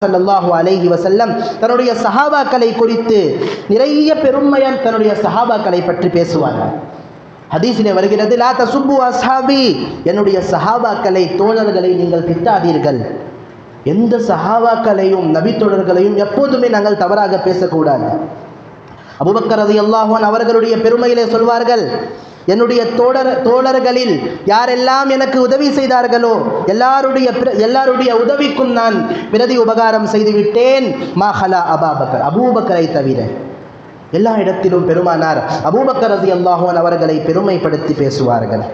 ஸல்லல்லாஹு அலைஹி வஸல்லம் தன்னுடைய சஹாபாக்களை குறித்து நிறைய பெருமையால் தன்னுடைய சஹாபாக்களை பற்றி பேசுவார்கள். ஹதீஸிலே வருகிறது, லா தசுப்பு அஸ்ஹாபி, என்னுடைய சஹாபாக்களை தோழர்களை நீங்கள் திட்டாதீர்கள். எந்த சஹாபாக்களையும் நபி தோழர்களையும் எப்போதுமே நாங்கள் தவறாக பேசக்கூடாது. அபூபக்கர் ரலியல்லாஹு அன்ஹு அவர்களுடைய பெருமையிலே சொல்வார்கள், என்னுடைய தோழர்களில் யாரெல்லாம் எனக்கு உதவி செய்தார்களோ எல்லாருடைய உதவிக்கும் நான் பிரதி உபகாரம் செய்துவிட்டேன். மாஹலா அபூபக்கர், அபூபக்கரை தவிர. எல்லா இடத்திலும் பெருமானார் அபூபக்கர் ரலியல்லாஹு அன்ஹு அவர்களை பெருமைப்படுத்தி பேசுவார்கள்.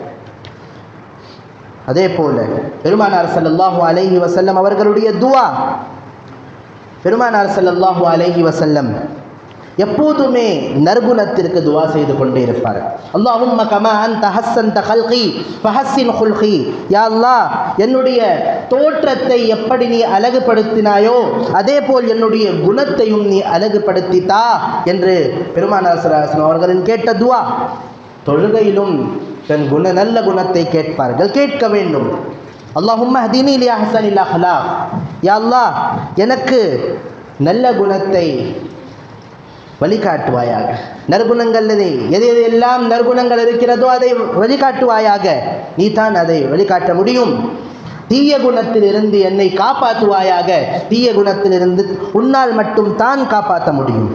அதே போல பெருமானார் ஸல்லல்லாஹு அலைஹி வஸல்லம் அவர்களுடைய துஆ, பெருமானார் ஸல்லல்லாஹு அலைஹி வஸல்லம் எப்போதுமே நற்குணத்திற்கு துவா செய்து கொண்டே இருப்பார். அல்லாஹும்ம கமா அன்த ஹஸ்ஸன்த ஹல்கி ஃபஹஸ்ஸின் ஹுல்கி, யா அல்லாஹ், என்னுடைய தோற்றத்தை எப்படி நீ அழகுபடுத்தினாயோ அதே போல் என்னுடைய குணத்தையும் நீ அழகுபடுத்தித்தா என்று பெருமானார் ஸல்லல்லாஹு அலைஹி வஸல்லம் அவர்களின் கேட்ட துவா. தொழுகையிலும் தன் நல்ல குணத்தை கேட்பார்கள், கேட்க வேண்டும். அல்லாஹும்ம ஹ்தினி லி அஹ்ஸனில் அக்லாக், யா அல்லாஹ், எனக்கு நல்ல குணத்தை வழிகாட்டுவாயாக. நற்குணங்கள் எது எல்லாம் நற்குணங்கள் இருக்கிறதோ அதை வழிகாட்டுவாயாக. நீ தான் அதை வழிகாட்ட முடியும். தீய குணத்திலிருந்து என்னை காப்பாற்றுவாயாக. தீய குணத்திலிருந்து உன்னால் மட்டும் தான் காப்பாற்ற முடியும்.